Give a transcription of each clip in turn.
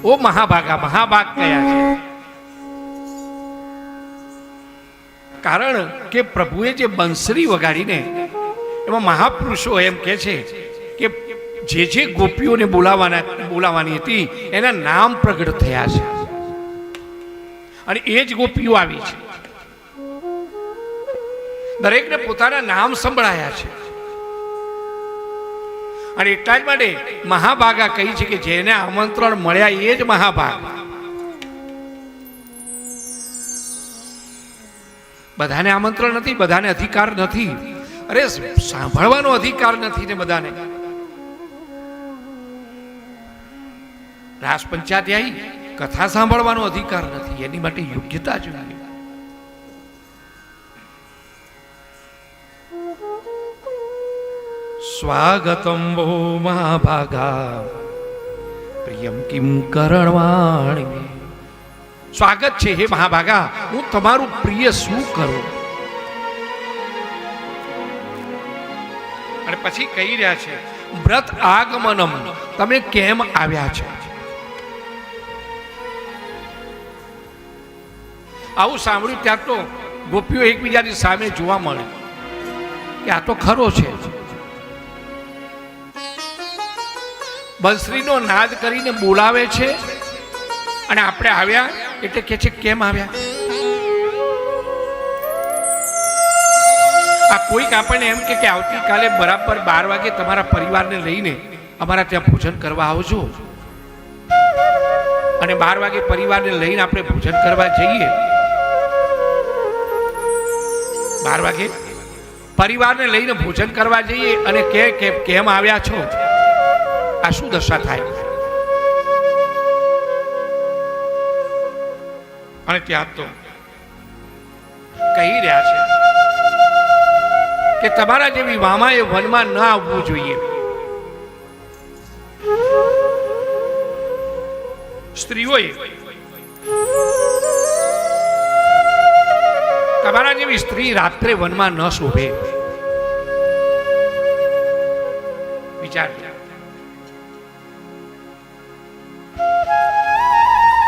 ઓ મહાભાગા, મહાભાગ કયા છે? કારણ કે પ્રભુએ જે બંસરી વગાડીને એમાં મહાપુરુષો એમ કહે છે કે જે ગોપીઓને બોલાવવાની હતી એના નામ પ્રગટ થયા છે અને એ જ ગોપીઓ આવી છે. દરેકને પોતાના નામ સંભળાયા છે અને એટલા જ માટે મહાભાગા કહી છે કે જેને આમંત્રણ મળ્યા એ જ મહાભાગ. બધાને આમંત્રણ નથી, બધાને અધિકાર નથી. અરે સાંભળવાનો અધિકાર નથી ને બધાને. રાસ પંચાધ્યાયી કથા સાંભળવાનો અધિકાર નથી, એની માટે યોગ્યતા જોઈએ. સ્વાગતમ વો મહાભાગા પ્રિયમ કિમ કરણવાણી. સ્વાગત છે હે મહાભાગા, હું તમારું પ્રિય શું કરું? અને પછી કહી રહ્યા છે વ્રત આગમનમ, તમે કેમ આવ્યા છો? આવું સાંભળ્યું ત્યાં તો ગોપીઓ એકબીજાની સામે જોવા મળે કે આ તો ખરો છે. બંસરીનો નાદ કરીને બોલાવે છે અને આપણે આવ્યા એટલે કે છે કેમ આવ્યા? આ કોઈક આપણને એમ કે આવતીકાલે બરાબર 12 વાગે તમારા પરિવારને લઈને અમારા ત્યાં ભોજન કરવા આવજો, અને 12 વાગે પરિવારને લઈને આપણે ભોજન કરવા જઈએ. 12 વાગે પરિવારને લઈને ભોજન કરવા જઈએ અને કે કેમ આવ્યા છો? આ શું દશા થાય? અને ત્યાં તો કહી રહ્યા છે કે તમારા જેવી મામાએ વનમાં ન આવવું જોઈએ. સ્ત્રીઓએ તમારા જેવી સ્ત્રી રાત્રે વનમાં ન શોભે. વિચાર,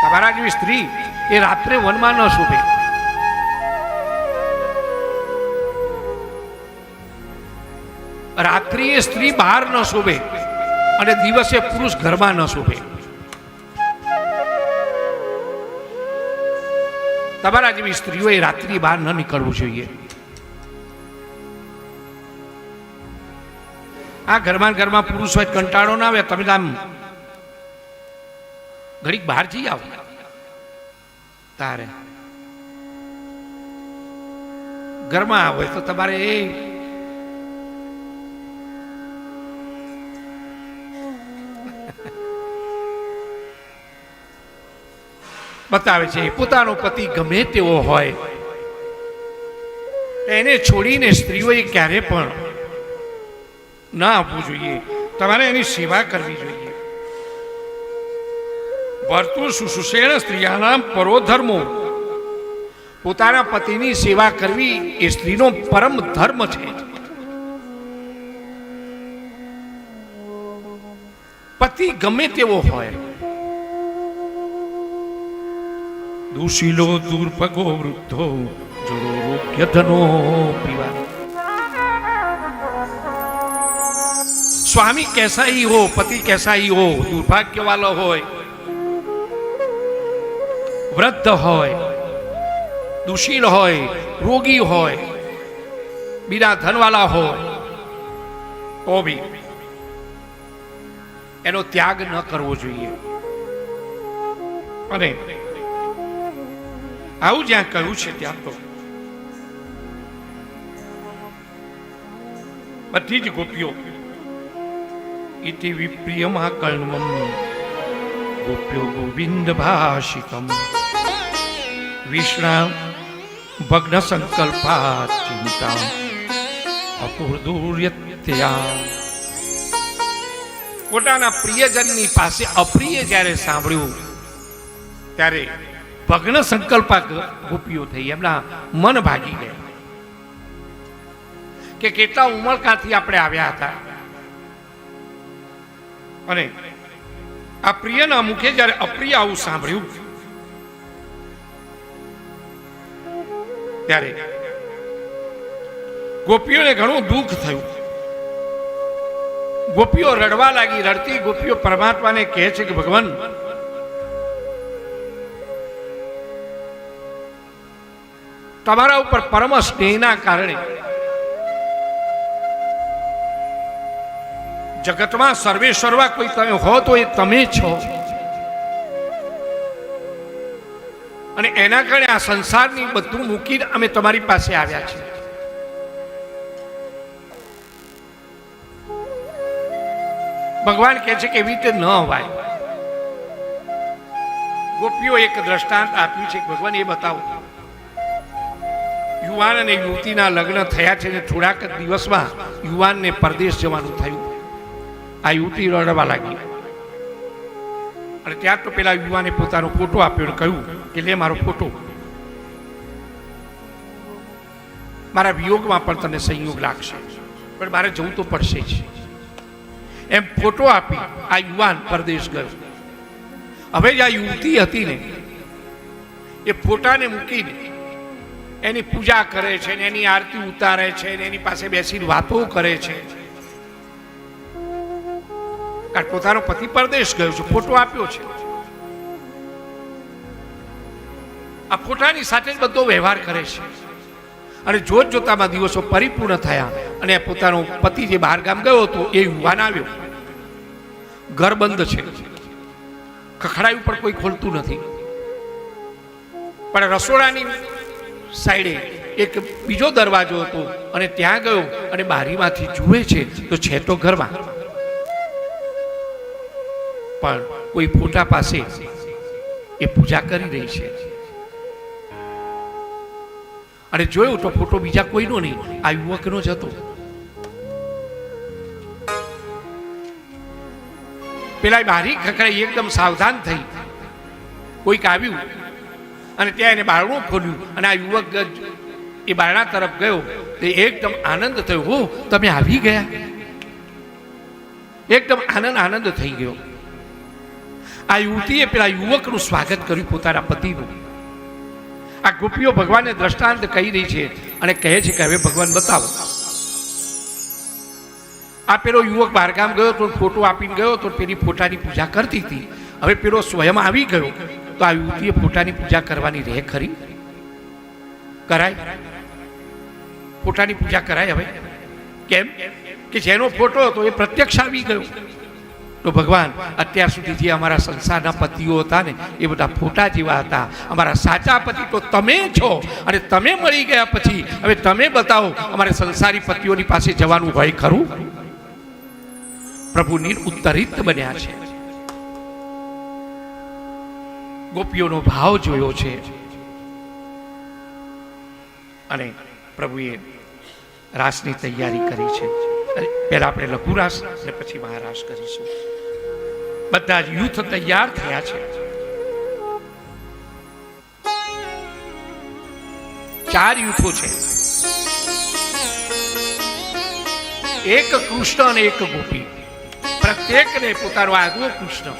તમારા જેવી સ્ત્રી એ રાત્રે વનમાં ન શોભે. રાત્રિએ સ્ત્રી બહાર ન શોભે અને દિવસે પુરુષ ઘરમાં ન શોભે. તમારા જેવી સ્ત્રીઓએ રાત્રિ બહાર ન નીકળવું જોઈએ. આ ઘરમાં પુરુષ હોય કંટાળો ના આવે, તમે આમ ઘડીક બહાર જઈ આવો. તારે ઘરમાં આવે તો તમારે એ બતાવે છે પોતાનો પતિ ગમે તેવો હોય એને છોડીને સ્ત્રીઓએ ક્યારે પણ ના આપવું જોઈએ. તમારે એની સેવા કરવી જોઈએ. વર્તુ શુશ્રુષેણ સ્ત્રીયાનામ પરો ધર્મો. પોતાના પતિની સેવા કરવી એ સ્ત્રીનો પરમ ધર્મ છે. પતિ ગમે તેવો હોય, દુશીલો દુર્ભગો વૃદ્ધો જોરોગ્ય ધનો પીવા. स्वामी कैसा ही हो, पति कैसा ही हो, दुर्भाग्य वाला होय, वृद्ध होय, दुशील होय, रोगी होय, बिना धन वाला होय, तो भी એનો ત્યાગ ન કરવો જોઈએ. અને આવું જ્યાં કહ્યું છે ત્યાં તો બધી જ ગોપીઓ इति विप्रियमाकर्णमं गोप्यो गोविंद भाषितम विष्णा भग्न संकल्पा चिंता अपूर्दूर्यत्या. પોતાના પ્રિયજનની પાસે અપ્રિય જ્યારે સાંભળ્યું ત્યારે ભગ્ન સંકલ્પા ગોપીઓ થઈ. એમના મન ભાગી ગયા કે કેટલા ઉમળકાથી આપણે આવ્યા હતા અને આ પ્રિયના મુખે જ્યારે અપ્રિય આવું સાંભળ્યું ત્યારે ગોપીઓને ઘણું દુઃખ થયું. ગોપીઓ રડવા લાગી. રડતી ગોપીઓ પરમાત્માને કહે છે કે ભગવાન, તમારા ઉપર પરમ સ્નેહના કારણે જગતમાં સર્વેશ્વરમાં કોઈ તમે હો તો એ તમે છો, અને એના કારણે આ સંસારની બધું મૂકીને અમે તમારી પાસે આવ્યા છીએ. ભગવાન કહે છે કે એવી રીતે ન હોય. ગોપીઓ એક દ્રષ્ટાંત આપ્યું છે. ભગવાન એ બતાવો, યુવાન અને યુવતીના લગ્ન થયા છે ને થોડાક દિવસમાં યુવાનને પરદેશ જવાનું થયું. આ યુવતી રડવા લાગી અને ત્યાર તો પેલા યુવાને પોતાનો ફોટો આપ્યો અને કહ્યું કે લે મારો ફોટો, મારા વિયોગમાં પણ તને સંયોગ લાગશે, પણ મારે જવું તો પડશે જ. એમ ફોટો આપી આ યુવાન પરદેશ ગયો. હવે જે આ યુવતી હતી ને એ ફોટાને મૂકીને એની પૂજા કરે છે ને એની આરતી ઉતારે છે ને એની પાસે બેસીને વાતો કરે છે. કારણ પોતાનો પતિ પરદેશ ગયો છે, ફોટો આપ્યો છે. આ ફોટાની સાથે જ બધો વ્યવહાર કરે છે. અને જોત જોતામાં દિવસો પરિપૂર્ણ થયા અને પોતાનો પતિ જે બહાર ગામ ગયો હતો એ યુવાન આવ્યો. ઘર બંધ છે, ખખડાયું પણ કોઈ ખોલતું નથી. પણ રસોડાની સાઈડે એક બીજો દરવાજો હતો અને ત્યાં ગયો અને બારીમાંથી જુએ છે તો છે તો ઘરમાં, પણ કોઈ ફોટા પાસે એ પૂજા કરી રહી છે. અને જોયું તો ફોટો બીજા કોઈનો નહીં, આ યુવકનો જ હતો. પેલા બારી ખખડાઈ, એકદમ સાવધાન થઈ. કોઈક આવ્યું અને ત્યાં એને બારણું ખોલ્યું અને આ યુવક એ બારણા તરફ ગયો. તો એકદમ આનંદ થયો, હો તમે આવી ગયા. એકદમ આનંદ થઈ ગયો. આ યુવતીએ પેલા યુવકનું સ્વાગત કર્યું, પોતાના પતિનું. આ ગોપીઓ ભગવાનને દ્રષ્ટાંત કહી રહી છે અને કહે છે કે હવે ભગવાન બતાવો. આ પેલો યુવક બહારગામ ગયો તો ફોટો આપીને ગયો તો પેલી ફોટાની પૂજા કરતી હતી. હવે પેલો સ્વયં આવી ગયો તો આ યુવતીએ ફોટાની પૂજા કરવાની રહે ખરી? કરાય? ફોટાની પૂજા કરાય? હવે કેમ કે જેનો ફોટો હતો એ પ્રત્યક્ષ આવી ગયો. તો ભગવાન, અત્યાર સુધી જે અમારા સંસારના પતિઓ હતા ને એ બધા ફોટા જેવા હતા. અમારા સાચા પતિ તો તમે છો, અને તમે મળી ગયા પછી હવે તમે બતાવો અમારે સંસારી પતિઓની પાસે જવાનું હોય ખરું? પ્રભુ નિરુત્તરિત બન્યા છે. ગોપીઓનો ભાવ જોયો છે અને પ્રભુએ રાસની તૈયારી કરી છે. પહેલા આપણે લઘુ રાસ અને પછી મહારાસ કરીશું. બધા જ યુથ તૈયાર થયા છે. 4 યુથો છે, એક કૃષ્ણ અને એક ગોપી. પ્રત્યેકને પોતાનો આગવો કૃષ્ણ.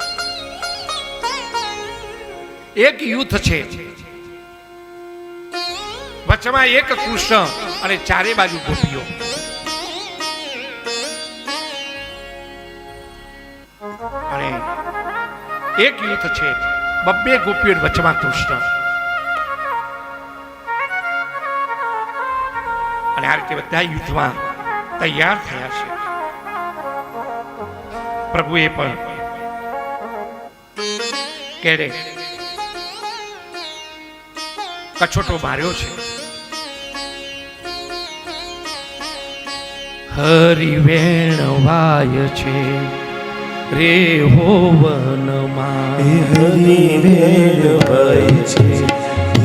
એક યુથ છે, વચમાં એક કૃષ્ણ અને ચારે બાજુ ગોપીઓ. અને એક યુથ છે, 2 ગોપીઓ વચમાં કૃષ્ણ. અને આ રીતે બધા યુદ્ધમાં તૈયાર થયા છે. પ્રભુએ પણ કેડે કછોટો માર્યો છે. હરિવેણ વાય છે રે હોવનમાં. હરિવેણ વાય છે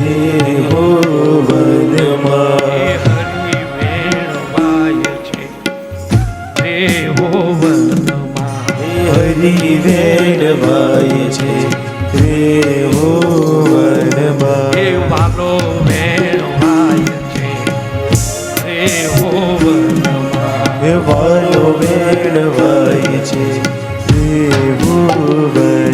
રે હોવનમાં. હરિવેણ વાય છે રે હોવનમાં. હરિવેણ વાય છે રે હોવનમાં. એ વાલો વેણ વાય છે રે હોવનમાં. વાલો વેણ વાય છે રે હોવનમાં.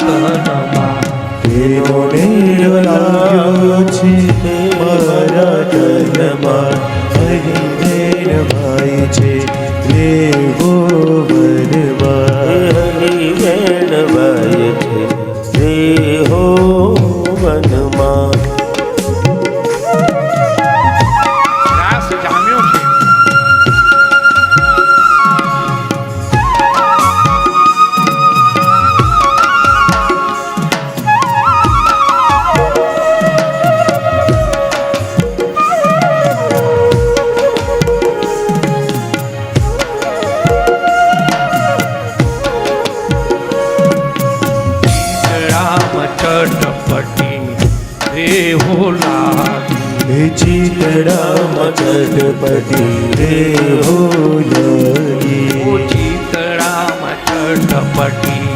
તનમાં તેનો મેળ લાગ્યો છે મારા તનમાં. હરિ વેણવાય છે દેવો વનમાં. હરિ વેણવાય છે દેહો વનમાં. રાસ જામ્યો છે. ચટપટી રેહો લાગી. ચીતડામાં ચટપટી રેહો લાગી. ચિતડામાં ચટપટી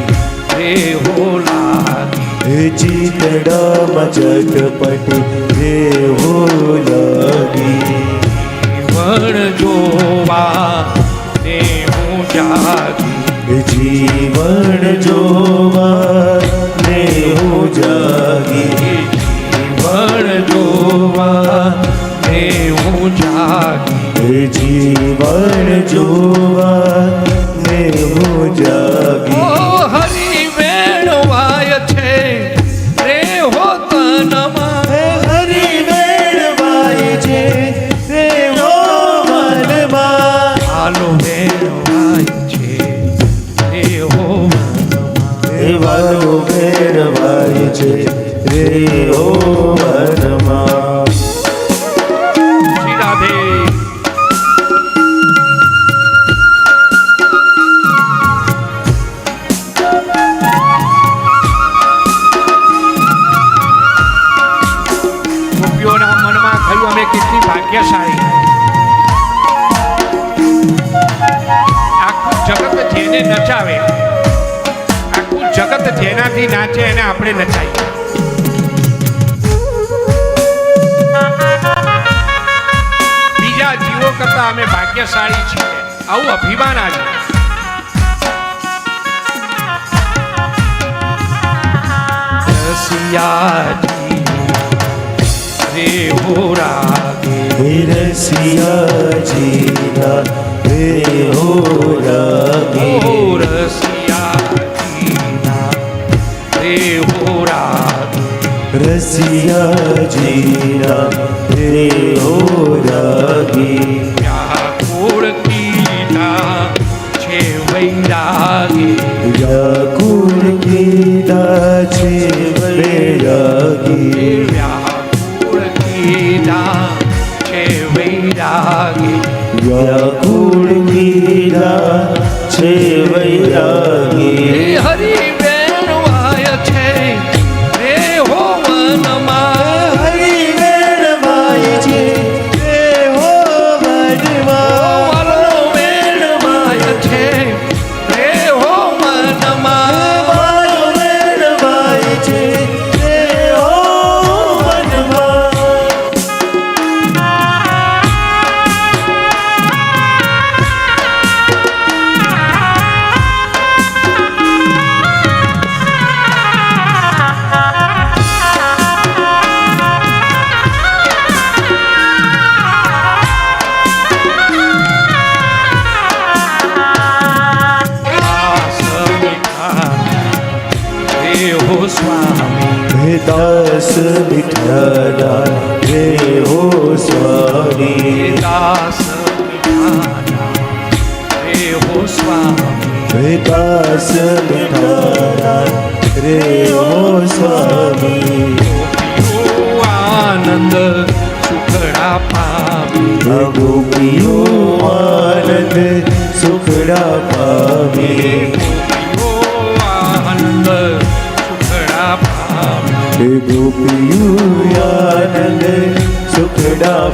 રેહો લાગી. ચીતડામાં ચટપટી રેહો લાગી. જીવન જોવા ને હું જાગી. જીવન જોવા ને હું જાગી. જીવન જોવા ને હું જાગી. જીવન જોવા ને હું જાગી. ઓ હરિ વેણવાય છે રેહો તનમાં. હરિ વેણવાય છે દેવો વનમાં. હાલો વેણવાય છે રેહો દેવાનો વેણવાય છે દેવો વનમાં. શ્રી રાધે. ગોપીઓના મનમાં થયું અમે કેટલી ભાગ્યશાળી. આખું જગત જેને નચાવે, આખું જગત જેનાથી નાચે એને આપણે નચાઈએ. બીજા જીવો કરતા અમે ભાગ્યશાળી છીએ, આવું અભિમાન આજે. રસિયાજી રેહો રાગે. રસિયાજીના દેહો લાગે. ઓ રસિયાજીના રેહો રાગે. રસિયાજીના દેહો લાગે. વ્યાકુળ કીધા છે વૈરાગી. વ્યાકુળ કીધા છે વૈરાગી. વ્યાકુળ કીધા છે વૈરાગી. વ્યાકુળ કીધા છે વૈરાગી. હરિ વેણવાય છે રેહો વનમાં. હરિ વેણવાય છે દેહો વનમાં. વાલો વેણવાય છે રેહો વનમાં. મારો વેણવાય છે દેહો વનમાં. દાસ મીઠા રેહો સ્વામી. દાસ મીઠાના દેહો સ્વામી. દાસ મીઠાના રેહો સ્વામી. દાસ મીઠાના દેહો સ્વામી. ગોપીઓ આનંદ સુખડા પામી. ગોપીઓ આનંદ સુખડા પામી. ગોપીઓ આનંદ સુખડા પામી. ગોપીઓ આનંદ સુખડા